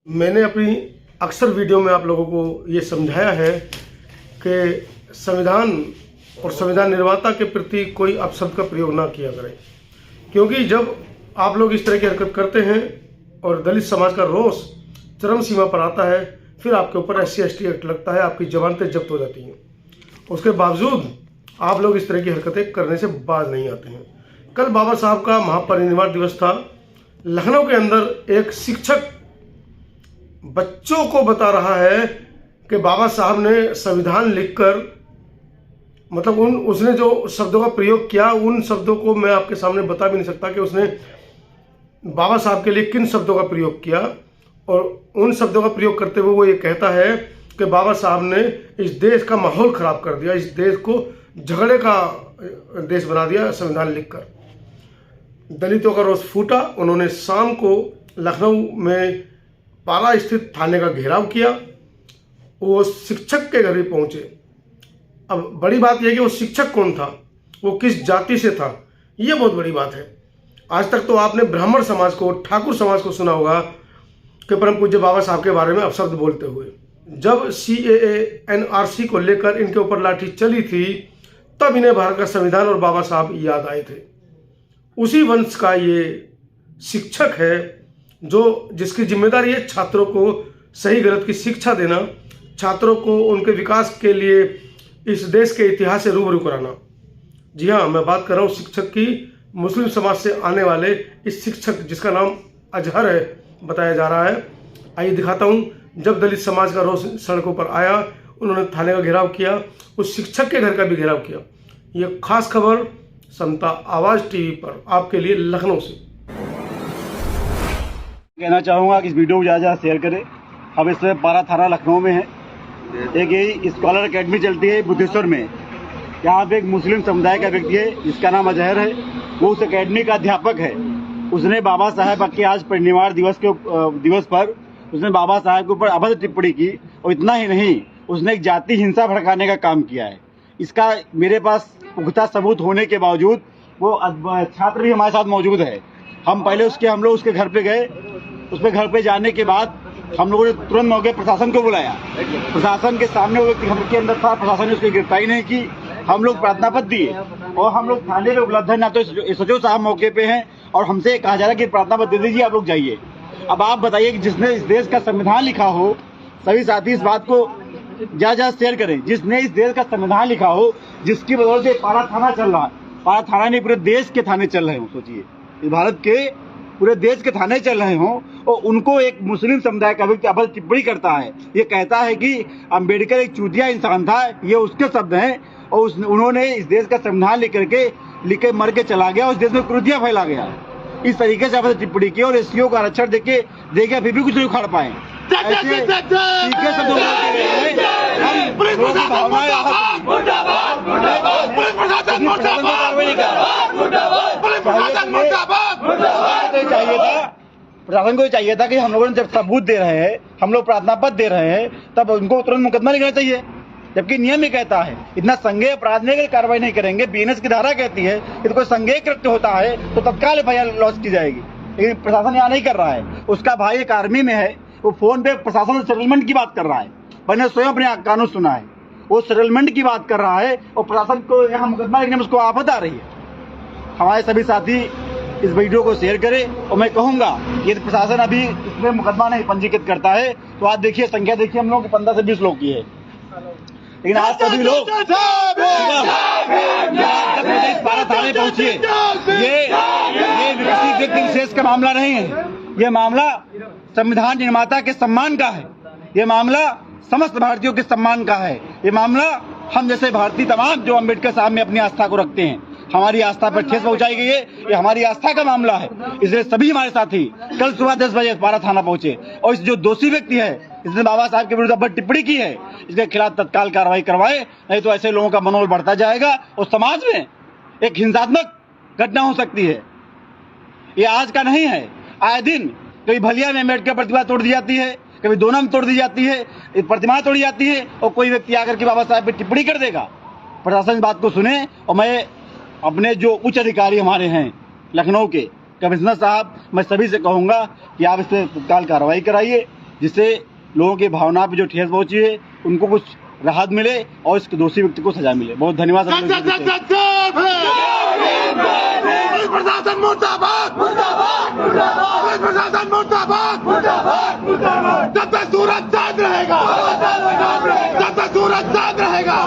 मैंने अपनी अक्सर वीडियो में आप लोगों को ये समझाया है कि संविधान और संविधान निर्माता के प्रति कोई अपशब्द का प्रयोग ना किया करें, क्योंकि जब आप लोग इस तरह की हरकत करते हैं और दलित समाज का रोष चरम सीमा पर आता है, फिर आपके ऊपर SC/ST एक्ट लगता है, आपकी जमानतें जब्त हो जाती हैं। उसके बावजूद आप लोग इस तरह की हरकतें करने से बाज नहीं आते हैं। कल बाबा साहब का महापरिनिर्वाण दिवस था। लखनऊ के अंदर एक शिक्षक बच्चों को बता रहा है कि बाबा साहब ने संविधान लिखकर, मतलब उसने जो शब्दों का प्रयोग किया, उन शब्दों को मैं आपके सामने बता भी नहीं सकता कि उसने बाबा साहब के लिए किन शब्दों का प्रयोग किया। और उन शब्दों का प्रयोग करते हुए वो ये कहता है कि बाबा साहब ने इस देश का माहौल खराब कर दिया, इस देश को झगड़े का देश बना दिया संविधान लिखकर। दलितों का रोष फूटा। उन्होंने शाम को लखनऊ में पारा स्थित थाने का घेराव किया। वो शिक्षक के घर ही पहुंचे। अब बड़ी बात यह कि वो शिक्षक कौन था, वो किस जाति से था, ये बहुत बड़ी बात है। आज तक तो आपने ब्राह्मण समाज को, ठाकुर समाज को सुना होगा कि परम पूज्य बाबा साहब के बारे में अपशब्द बोलते हुए। जब CAA NRC को लेकर इनके ऊपर लाठी चली थी, तब इन्हें भारत का संविधान और बाबा साहब याद आए थे। उसी वंश का ये शिक्षक है जिसकी जिम्मेदारी है छात्रों को सही गलत की शिक्षा देना, छात्रों को उनके विकास के लिए इस देश के इतिहास से रूबरू कराना। जी हाँ, मैं बात कर रहा हूँ शिक्षक की। मुस्लिम समाज से आने वाले इस शिक्षक, जिसका नाम अजहर है बताया जा रहा है। आइए दिखाता हूँ। जब दलित समाज का रोष सड़कों पर आया, उन्होंने थाने का घेराव किया, उस शिक्षक के घर का भी घेराव किया। ये खास खबर समता आवाज TV पर आपके लिए लखनऊ से। कहना चाहूँगा कि इस वीडियो को ज़्यादा शेयर करें। हम इस समय पारा थाना लखनऊ में हैं। एक यही स्कॉलर अकेडमी चलती है बुद्धेश्वर में। यहाँ पे एक मुस्लिम समुदाय का व्यक्ति है जिसका नाम अजहर है। वो उस अकेडमी का अध्यापक है। उसने बाबा साहब के आज परिनिर्वाण दिवस पर उसने बाबा साहब के ऊपर अभद्र टिप्पणी की। और इतना ही नहीं, उसने एक जाति हिंसा भड़काने का काम किया है। इसका मेरे पास पुख्ता सबूत होने के बावजूद वो छात्र भी हमारे साथ मौजूद है। हम लोग उसके घर पे गए। उसके घर पे जाने के बाद हम लोगों ने तुरंत मौके प्रशासन को बुलाया। प्रशासन के सामने वो व्यक्ति घर के अंदर था। प्रशासन ने उसकी गिरफ्तारी नहीं की। हम लोग प्रार्थना पत्र दिए और हम लोग थाने में उपलब्ध है। ना तो SHO साहब मौके पे हैं और हमसे कहा जा रहा है कि प्रार्थना पत्र दे दीजिए, आप लोग जाइए। अब आप बताइए कि जिसने इस देश का संविधान लिखा हो, सभी साथी इस बात को ज्यादा शेयर करें, जिसने इस देश का संविधान लिखा हो, जिसकी वजह से पारा थाना चल रहा है। पारा थाना नहीं, पूरे देश के थाने चल रहे हो। सोचिए, इस भारत के पूरे देश के थाने चल रहे हों और उनको एक मुस्लिम समुदाय का व्यक्ति अभद्र टिप्पणी करता है। ये कहता है कि अम्बेडकर एक चूतिया इंसान था। ये उसके शब्द हैं। और उन्होंने इस देश का संविधान लिख के मर के चला गया। उस देश में क्रूरतियां फैला गया। इस तरीके से अभद्र टिप्पणी की और SCO का आरक्षण देके फिर भी कुछ नहीं उखाड़ पाए। प्रशासन को चाहिए था कि हम लोगों ने जब सबूत दे रहे हैं, हम लोग प्रार्थना पत्र दे रहे हैं, तब उनको तुरंत मुकदमा लिखना चाहिए। जबकि नियम ही कहता है इतना संज्ञेय अपराध में कार्रवाई नहीं करेंगे। BNS की धारा कहती है कि कोई संज्ञेय कृत्य होता है तो तत्काल FIR लॉन्च की जाएगी। लेकिन प्रशासन यहाँ नहीं कर रहा है। उसका भाई एक आर्मी में है, वो फोन पे प्रशासन से सेटलमेंट की बात कर रहा है। मैंने स्वयं अपने कानून सुना है, वो सेटलमेंट की बात कर रहा है और प्रशासन को यहाँ मुकदमा लिखने में उसको आफत आ रही है। हमारे सभी साथी इस वीडियो को शेयर करें। और मैं कहूँगा यदि प्रशासन अभी इसमें मुकदमा नहीं पंजीकृत करता है तो आज देखिए संख्या देखिए हम लोग 15 से 20 लोग की है। लेकिन आज सभी लोग पारा थाने पहुंचिए। ये किसी व्यक्ति विशेष का मामला नहीं है। ये मामला संविधान निर्माता के सम्मान का है। ये मामला समस्त भारतीयों के सम्मान का है। ये मामला हम जैसे भारतीय तमाम जो अम्बेडकर साहब में अपनी आस्था को रखते हैं, हमारी आस्था पर ठेस पहुंचाई गई है। ये हमारी आस्था का मामला है। इसलिए सभी हमारे साथी कल सुबह 10 बजे पारा थाना पहुंचे और इस जो दोषी व्यक्ति है, इसने बाबा साहब के विरुद्ध अभद्र टिप्पणी की है, इसके खिलाफ तत्काल कार्रवाई करवाए। नहीं तो ऐसे लोगों का मनोबल बढ़ता जाएगा और समाज में एक हिंसात्मक घटना हो सकती है। ये आज का नहीं है। आए दिन कभी भलिया में अम्बेडकर प्रतिमा तोड़ दी जाती है, कभी दोनों में तोड़ दी जाती है, प्रतिमा तोड़ी जाती है और कोई व्यक्ति आकर के बाबा साहब पर टिप्पणी कर देगा। प्रशासन इस बात को सुने। और मैं अपने जो उच्च अधिकारी हमारे हैं लखनऊ के कमिश्नर साहब, मैं सभी से कहूंगा कि आप इस पर तत्काल कार्रवाई कराइए। जिससे लोगों की भावना पे जो ठेस पहुंची है उनको कुछ राहत मिले और इस दोषी व्यक्ति को सजा मिले। बहुत धन्यवाद। प्रशासन मुर्दाबाद, प्रशासन मुर्दाबाद। जब तक सूरज चांद रहेगा, जब तक सूरज चांद रहेगा।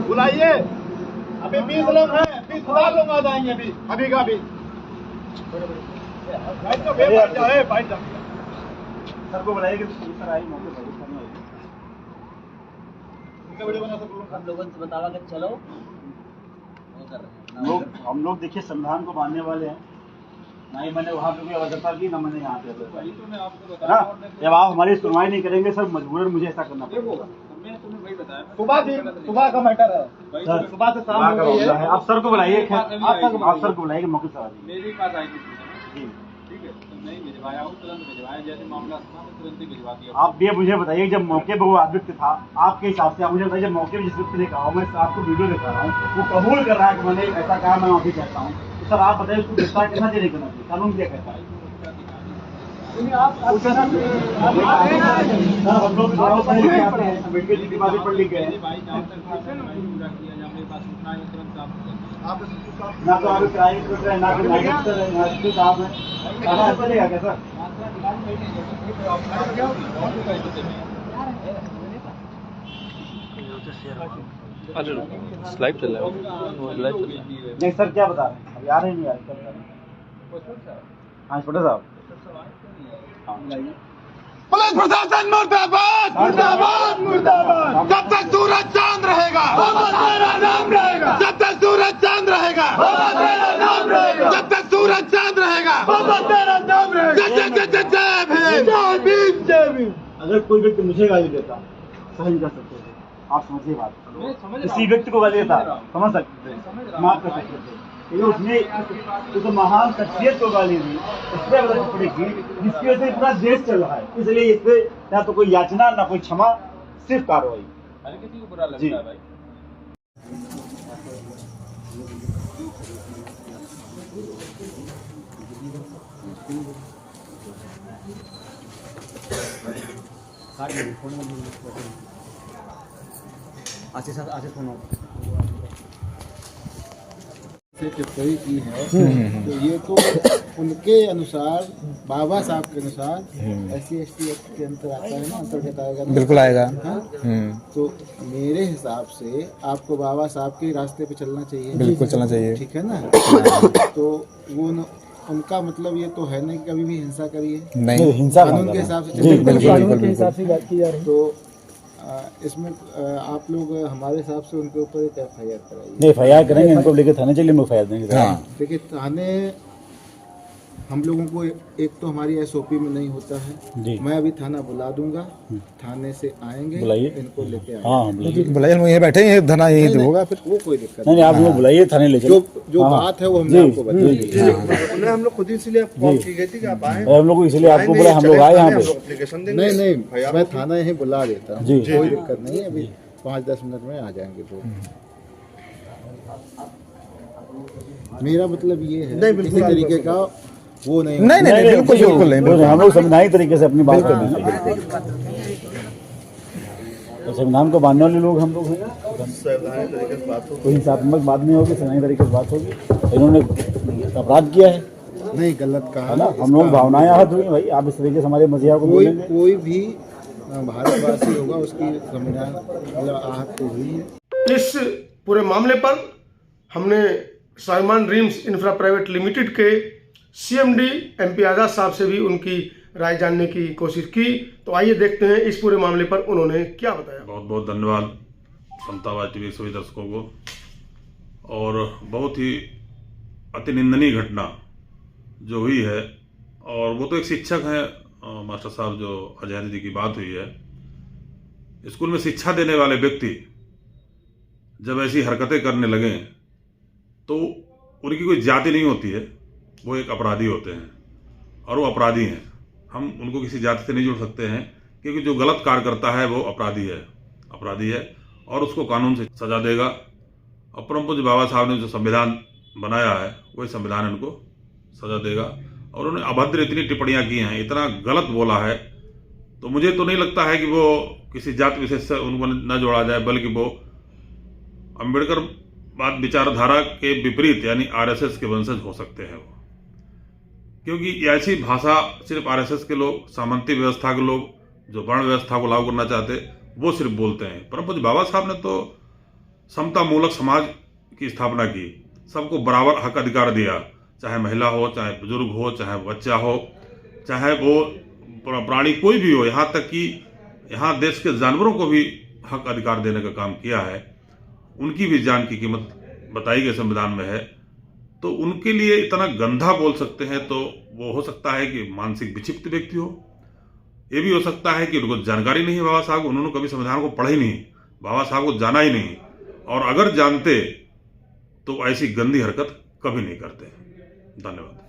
बुलाइए, अभी 20 लोग हैं, 20,000 लोग आ जाएंगे अभी का अभी। सर को बुलाइए कि सर आए मौके पर। हम लोगों से बतावा कि चलो हम लोग देखिए संविधान को मानने वाले हैं, ना ही मैंने वहाँ पे कोई अवज्ञता की, ना मैंने यहाँ पे अवज्ञता की। जब आप हमारी सुनवाई नहीं करेंगे सर, मजबूरन मुझे ऐसा करना पड़ेगा। सुबह का मैटर है सर, सुबह से शाम हो गई है। आप सर को बुलाइए, आप सर को बुलाइए मौके पर। मेरे पास आई थी, ठीक है, तो नहीं भिजवाया हूँ, तुरंत भिजवाया। जैसे मामला सुना तो तुरंत ही भिजवा दिया। आप ये मुझे बताइए, जब मौके पर वो व्यक्ति था, आपके हिसाब से आप मुझे बताइए, जब मौके पर जिस व्यक्ति ने कहा, मैं आपको वीडियो दिखा रहा हूँ, वो कबूल कर रहा है कि मैंने ऐसा कहा, मैं माफी चाहता हूँ, तो सर आप बताइए उसको गिरफ्तार कितना देरी करना चाहिए, कानून क्या कहता है? हम लोग अम्बेडकर जी की बातें पढ़ लिख गए, ना तो आप क्राइम कर रहे हैं, ना तो नागरिक कर रहे हैं, ना तो आप हैं, चलेगा क्या सर? लाइव चल रहा है, नहीं सर क्या बता रहे हैं, अभी आ रहे नहीं आ रहे, क्या बता रहे हैं? हाँ छोटे साहब, पुलिस प्रशासन मुर्दाबाद, मुर्दाबाद। जब तक सूरज चांद रहेगा, जब तक सूरज चांद रहेगा, जब तक सूरज चांद रहेगा। जय भीम। अगर कोई व्यक्ति मुझे गाली देता, सहन कर सकते थे, आप समझिए बात, किसी व्यक्ति को गाली देता समझ सकते थे, माफ कर सकते थे, लेकिन उसने उस महान शख्सियत को गाली दी, उससे वजह पड़ेगी जिसकी वजह से पूरा देश चल रहा है। इसलिए इस पे ना तो कोई याचना, ना कोई क्षमा, सिर्फ कार्रवाई। जी से टिप्पणी की है, तो ये तो उनके अनुसार, बाबा साहब के अनुसार SC/ST एक्ट के अंतर आता है ना, अंतर्गत आएगा। बिल्कुल आएगा। हाँ? तो मेरे हिसाब से आपको बाबा साहब के रास्ते पे चलना चाहिए। बिल्कुल चलना चाहिए। ठीक है ना। तो वो उनका मतलब ये तो है नहीं कि कभी भी हिंसा करिए, नहीं हिंसा कानून के हिसाब से कानून के हिसाब से बात की जा रही है। तो इसमें आप लोग हमारे हिसाब से उनके ऊपर एक FIR कराइए। नहीं FIR करेंगे, इनको लेकर थाने चलिए, हम FIR देंगे। हाँ देखिए थाने हम लोगों को एक तो हमारी SOP में नहीं होता है। मैं अभी थाना बुला दूंगा, थाने से आएंगे, इनको लेके आएंगे। हाँ बुलाइए, हम यहीं बैठे हैं, धरना यहीं होगा फिर। वो कोई दिक्कत नहीं, आप वो बुलाइए, थाने ले चलो। जो बात है वो हमने आपको बताई। हम लोग खुद इसलिए कॉल की गई थी कि आप आए, हम लोग इसलिए आपको बोला, हम लोग आए यहाँ पे। नहीं मैं थाना यहीं बुला देता हूँ, कोई दिक्कत नहीं है। अभी 5-10 मिनट में आ जाएंगे। तो मेरा मतलब ये है किसी तरीके का वो नहीं बिल्कुल नहीं। हम लोग संविधानिक तरीके से अपनी बात कर देंगे। संविधान को मानने वाले लोग हम लोग हैं, कोई हिंसात्मक बात नहीं होगी, संवैधानिक तरीके से बात होगी। इन्होंने अपराध किया है, नहीं गलत कहा है ना, हम लोग भावनाएं आहत हुई भाई, आप इस तरीके से हमारे मसीहा को बोलेंगे। कोई भी भारतवासी होगा उसकी संविधान आहत तो हुई है। इस पूरे मामले पर हमने Simon dreams infra private limited के CMD MP आजाद साहब से भी उनकी राय जानने की कोशिश की। तो आइए देखते हैं इस पूरे मामले पर उन्होंने क्या बताया। बहुत बहुत धन्यवाद समतावाद TV सभी दर्शकों को। और बहुत ही अति निंदनीय घटना जो हुई है, और वो तो एक शिक्षक हैं मास्टर साहब, जो अजहर जी की बात हुई है, स्कूल में शिक्षा देने वाले व्यक्ति जब ऐसी हरकतें करने लगें तो उनकी कोई जाति नहीं होती है, वो एक अपराधी होते हैं और वो अपराधी हैं। हम उनको किसी जाति से नहीं जोड़ सकते हैं, क्योंकि जो गलत कार्य करता है वो अपराधी है और उसको कानून से सजा देगा। और परम पूज्य बाबा साहब ने जो संविधान बनाया है वही संविधान इनको सजा देगा। और उन्होंने अभद्र इतनी टिप्पणियां की हैं, इतना गलत बोला है, तो मुझे तो नहीं लगता है कि वो किसी जात विशेष से उनको न जोड़ा जाए, बल्कि वो अम्बेडकर बात विचारधारा के विपरीत यानी आरएसएस के वंशज हो सकते हैं वो, क्योंकि ऐसी भाषा सिर्फ आरएसएस के लोग, सामंती व्यवस्था के लोग जो वर्ण व्यवस्था को लागू करना चाहते वो सिर्फ बोलते हैं। परम पूज्य बाबा साहब ने तो समता मूलक समाज की स्थापना की, सबको बराबर हक अधिकार दिया, चाहे महिला हो, चाहे बुजुर्ग हो, चाहे बच्चा हो, चाहे वो प्राणी कोई भी हो, यहाँ तक कि यहाँ देश के जानवरों को भी हक अधिकार देने का काम किया है। उनकी भी जान की कीमत बताई गई संविधान में है, तो उनके लिए इतना गंदा बोल सकते हैं, तो वो हो सकता है कि मानसिक विक्षिप्त व्यक्ति हो, ये भी हो सकता है कि उनको जानकारी नहीं है बाबा साहब, उन्होंने कभी संविधान को पढ़ा ही नहीं, बाबा साहब को जाना ही नहीं, और अगर जानते तो ऐसी गंदी हरकत कभी नहीं करते। धन्यवाद।